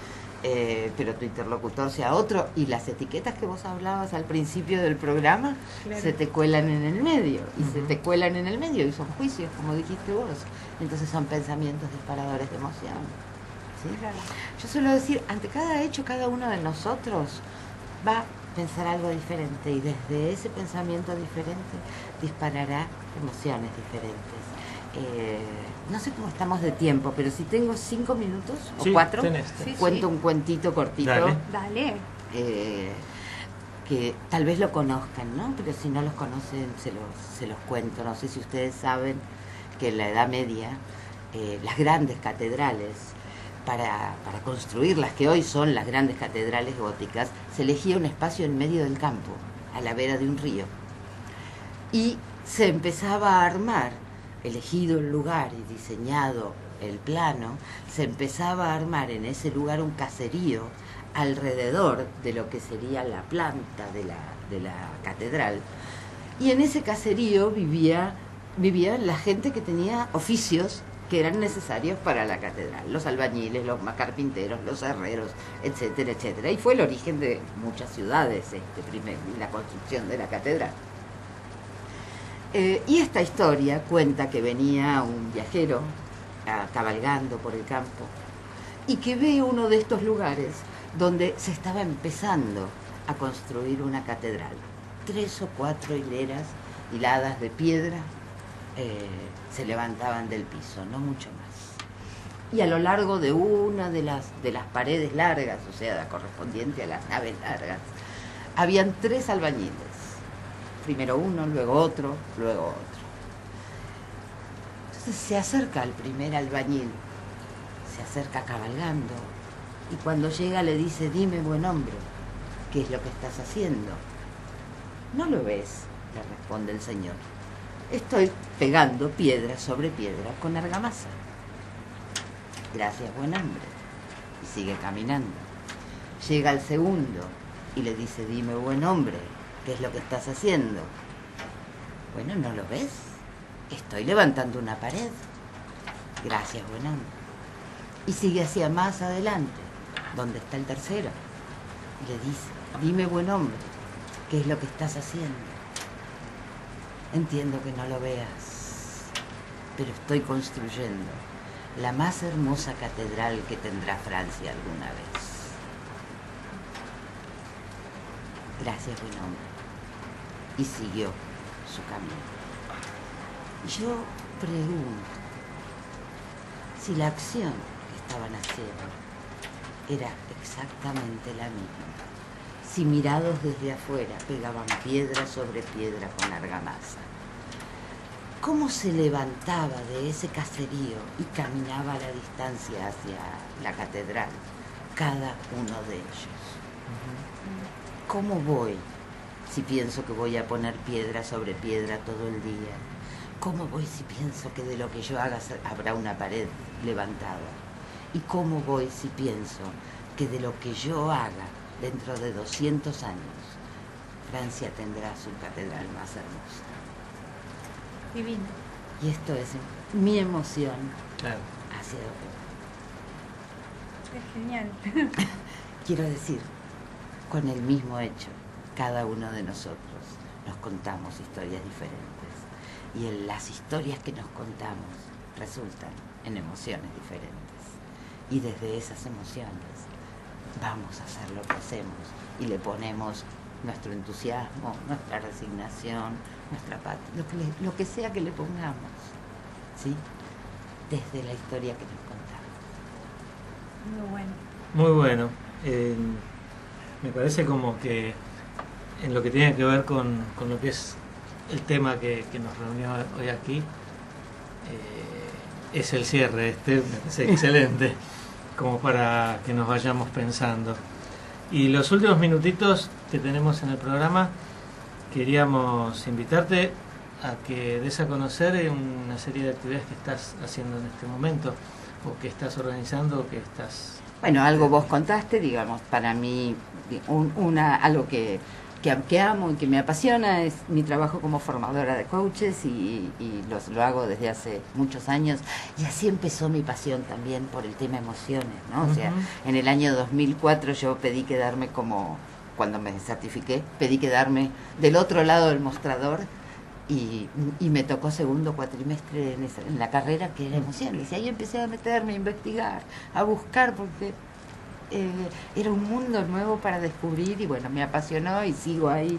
pero tu interlocutor sea otro, y las etiquetas que vos hablabas al principio del programa Claro. se te cuelan en el medio, y se te cuelan en el medio y son juicios, como dijiste vos. Entonces son pensamientos disparadores de emoción. ¿Sí? Claro. Yo suelo decir, ante cada hecho, cada uno de nosotros va a pensar algo diferente, y desde ese pensamiento diferente disparará emociones diferentes. No sé cómo estamos de tiempo, pero si tengo 5 minutos o Sí, 4, tenés. Sí, cuento sí. un cuentito cortito. Dale. Dale. Que tal vez lo conozcan, ¿no? Pero si no los conocen, se los cuento. No sé si ustedes saben que en la Edad Media las grandes catedrales, para construir las que hoy son las grandes catedrales góticas, se elegía un espacio en medio del campo, a la vera de un río. Y se empezaba a armar, elegido el lugar y diseñado el plano, se empezaba a armar en ese lugar un caserío alrededor de lo que sería la planta de la catedral. Y en ese caserío vivía la gente que tenía oficios que eran necesarios para la catedral, los albañiles, los carpinteros, los herreros, etcétera, etcétera. Y fue el origen de muchas ciudades, la construcción de la catedral. Y esta historia cuenta que venía un viajero cabalgando por el campo y que ve uno de estos lugares donde se estaba empezando a construir una catedral. 3 o 4 hileras hiladas de piedra se levantaban del piso, no mucho más. Y a lo largo de una de las paredes largas, o sea, la correspondiente a las naves largas, habían 3 albañiles. Primero uno, luego otro, luego otro. Entonces se acerca al primer albañil, se acerca cabalgando, y cuando llega le dice: dime, buen hombre, ¿qué es lo que estás haciendo? ¿No lo ves?, le responde el señor. Estoy pegando piedra sobre piedra con argamasa. Gracias, buen hombre. Y sigue caminando. Llega el segundo y le dice: dime, buen hombre, ¿qué es lo que estás haciendo? Bueno, ¿no lo ves? Estoy levantando una pared. Gracias, buen hombre. Y sigue hacia más adelante, donde está el tercero. Y le dice: dime, buen hombre, ¿qué es lo que estás haciendo? Entiendo que no lo veas, pero estoy construyendo la más hermosa catedral que tendrá Francia alguna vez. Gracias, buen hombre. Y siguió su camino. Yo pregunto si la acción que estaban haciendo era exactamente la misma. Si mirados desde afuera pegaban piedra sobre piedra con argamasa. ¿Cómo se levantaba de ese caserío y caminaba a la distancia hacia la catedral cada uno de ellos? ¿Cómo voy si pienso que voy a poner piedra sobre piedra todo el día? ¿Cómo voy si pienso que de lo que yo haga habrá una pared levantada? ¿Y cómo voy si pienso que de lo que yo haga dentro de 200 años Francia tendrá su catedral más hermosa? Divino. Y esto es mi emoción Claro. hacia Es genial. Quiero decir, con el mismo hecho, cada uno de nosotros nos contamos historias diferentes. Y en las historias que nos contamos resultan en emociones diferentes. Y desde esas emociones vamos a hacer lo que hacemos y le ponemos nuestro entusiasmo, nuestra resignación, nuestra patria, lo que sea que le pongamos, ¿sí? Desde la historia que nos contamos. Muy bueno. Muy bueno. Me parece como que en lo que tiene que ver con lo que es el tema que nos reunió hoy aquí, es el cierre me parece excelente, como para que nos vayamos pensando. Y los últimos minutitos que tenemos en el programa, queríamos invitarte a que des a conocer una serie de actividades que estás haciendo en este momento, o que estás organizando, o que estás... Bueno, algo vos contaste, digamos, para mí, algo que que amo y que me apasiona es mi trabajo como formadora de coaches y lo hago desde hace muchos años, y así empezó mi pasión también por el tema emociones, ¿no? O sea, en el año 2004 yo pedí quedarme cuando me certifiqué, pedí quedarme del otro lado del mostrador y me tocó segundo cuatrimestre en la carrera, que era emociones, y ahí empecé a meterme, a investigar, a buscar, porque era un mundo nuevo para descubrir, y bueno, me apasionó y sigo ahí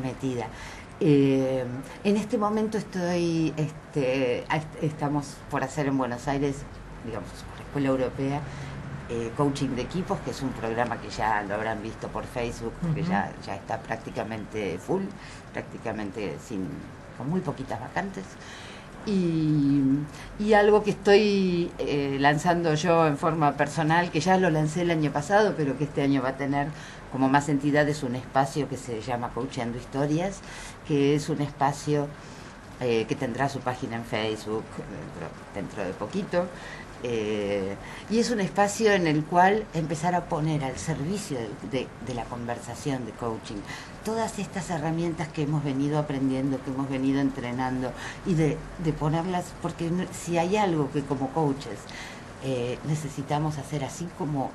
metida. En este momento estamos por hacer en Buenos Aires, digamos, por la Escuela Europea, coaching de equipos, que es un programa que ya lo habrán visto por Facebook, porque ya está prácticamente full, prácticamente con muy poquitas vacantes. Y algo que estoy lanzando yo en forma personal, que ya lo lancé el año pasado, pero que este año va a tener como más entidad, es un espacio que se llama Coachando Historias, que es un espacio que tendrá su página en Facebook dentro de poquito. Y es un espacio en el cual empezar a poner al servicio de la conversación de coaching todas estas herramientas que hemos venido aprendiendo, que hemos venido entrenando, y de ponerlas, porque si hay algo que como coaches necesitamos hacer, así como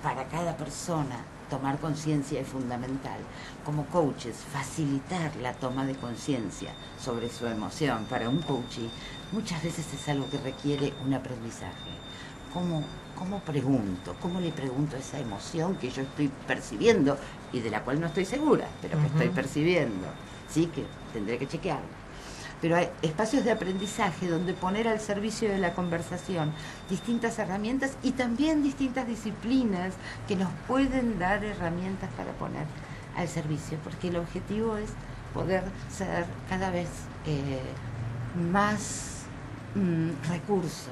para cada persona tomar conciencia es fundamental, como coaches facilitar la toma de conciencia sobre su emoción para un coachee, muchas veces es algo que requiere un aprendizaje. ¿Cómo pregunto? ¿Cómo le pregunto a esa emoción que yo estoy percibiendo y de la cual no estoy segura, pero que estoy percibiendo? Sí, que tendré que chequearlo. Pero hay espacios de aprendizaje donde poner al servicio de la conversación distintas herramientas y también distintas disciplinas que nos pueden dar herramientas para poner al servicio, porque el objetivo es poder ser cada vez más recursos,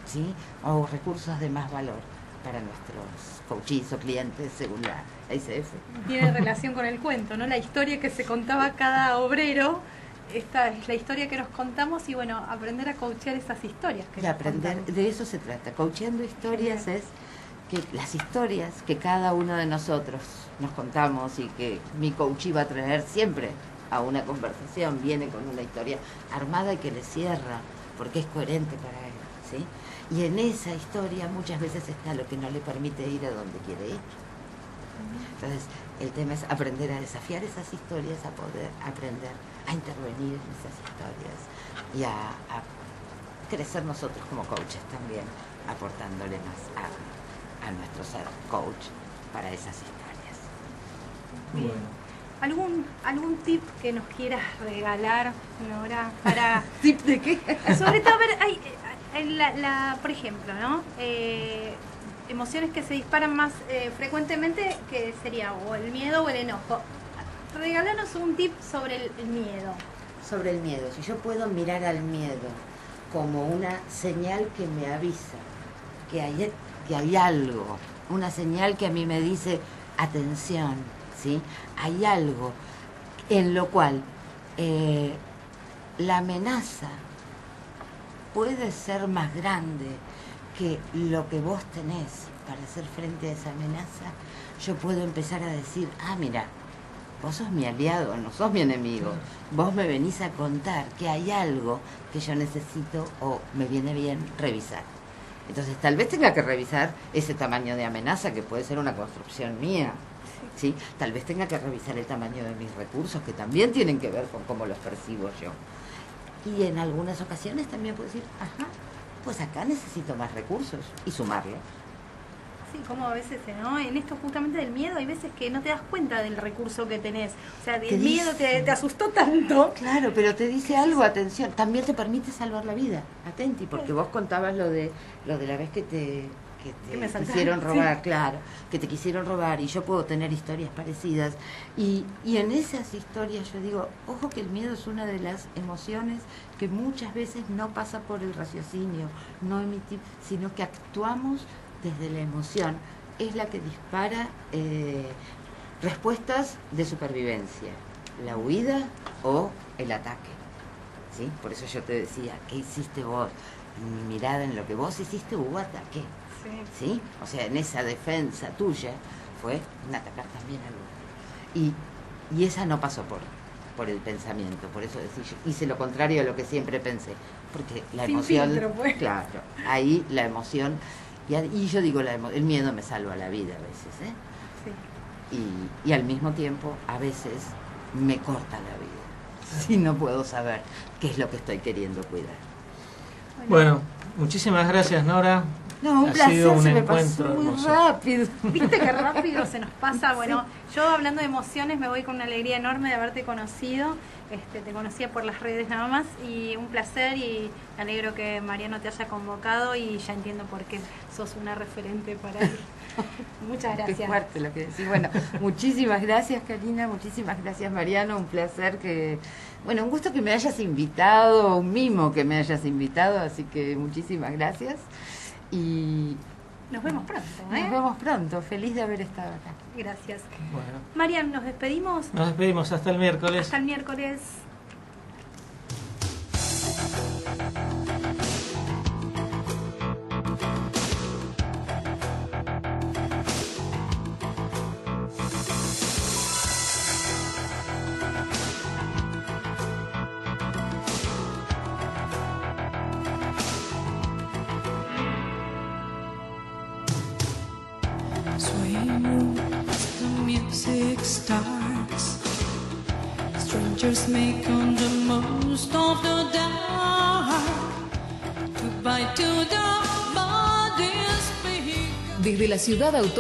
¿sí? O recursos de más valor para nuestros coaches o clientes según la ICF. Tiene relación con el cuento, ¿no? La historia que se contaba cada obrero. Esta es la historia que nos contamos, y bueno, aprender a coachear esas historias que nos contamos. De eso se trata. Coacheando historias es que las historias que cada uno de nosotros nos contamos y que mi coachee va a traer siempre a una conversación, viene con una historia armada y que le cierra, porque es coherente para él, ¿sí? Y en esa historia muchas veces está lo que no le permite ir a donde quiere ir. Entonces, el tema es aprender a desafiar esas historias, a poder aprender a intervenir en esas historias y a crecer nosotros como coaches también, aportándole más a nuestro ser coach para esas historias. Bueno. ¿Algún tip que nos quieras regalar, Nora, para... ¿Tip de qué? Sobre todo, a ver, por ejemplo, ¿no? Emociones que se disparan más frecuentemente, que sería o el miedo o el enojo. Regálanos un tip sobre el miedo. Sobre el miedo. Si yo puedo mirar al miedo como una señal que me avisa que hay algo, una señal que a mí me dice atención, ¿sí? Hay algo en lo cual la amenaza puede ser más grande que lo que vos tenés para hacer frente a esa amenaza. Yo puedo empezar a decir, mira, vos sos mi aliado, no sos mi enemigo. Vos me venís a contar que hay algo que yo necesito o me viene bien revisar. Entonces tal vez tenga que revisar ese tamaño de amenaza, que puede ser una construcción mía, ¿sí? Tal vez tenga que revisar el tamaño de mis recursos, que también tienen que ver con cómo los percibo yo. Y en algunas ocasiones también puedo decir, pues acá necesito más recursos, y sumarlo. Sí, como a veces, ¿no? En esto justamente del miedo, hay veces que no te das cuenta del recurso que tenés. O sea, el miedo te asustó tanto. Claro, pero te dice algo, atención, también te permite salvar la vida. Atenti, porque vos contabas lo de la vez que te quisieron robar, sí. Claro, que te quisieron robar, y yo puedo tener historias parecidas. Y en esas historias yo digo, ojo que el miedo es una de las emociones que muchas veces no pasa por el raciocinio, no emitimos, sino que actuamos desde la emoción. Es la que dispara respuestas de supervivencia, la huida o el ataque, ¿sí? Por eso yo te decía, ¿qué hiciste vos? En mi mirada, en lo que vos hiciste, hubo ataque, ¿sí? O sea, en esa defensa tuya fue un atacar también al otro. Y esa no pasó por el pensamiento, por eso hice lo contrario a lo que siempre pensé, porque la Sin emoción, filtro, pues. claro, ahí la emoción, y yo digo, el miedo me salva la vida a veces, ¿eh? Sí. Y al mismo tiempo, a veces me corta la vida, si no puedo saber qué es lo que estoy queriendo cuidar. Bueno, muchísimas gracias, Nora. No, un Ha placer, sido un se me encuentro pasó muy hermoso. rápido. ¿Viste qué rápido se nos pasa? Bueno, yo hablando de emociones me voy con una alegría enorme de haberte conocido. Te conocía por las redes nada más y un placer, y me alegro que Mariano te haya convocado y ya entiendo por qué sos una referente para él. Muchas Qué gracias. fuerte lo que decís. Bueno, muchísimas gracias, Karina, muchísimas gracias, Mariano, un placer un gusto que me hayas invitado, un mimo que me hayas invitado, así que muchísimas gracias. Y Nos vemos pronto, ¿eh? nos vemos pronto, feliz de haber estado acá. Gracias. Bueno, Marian, nos despedimos. nos despedimos hasta el miércoles. Hasta el miércoles. Swaying room as the music starts. Strangers make on the most of the dark. Goodbye to the bodies. Desde la ciudad autónoma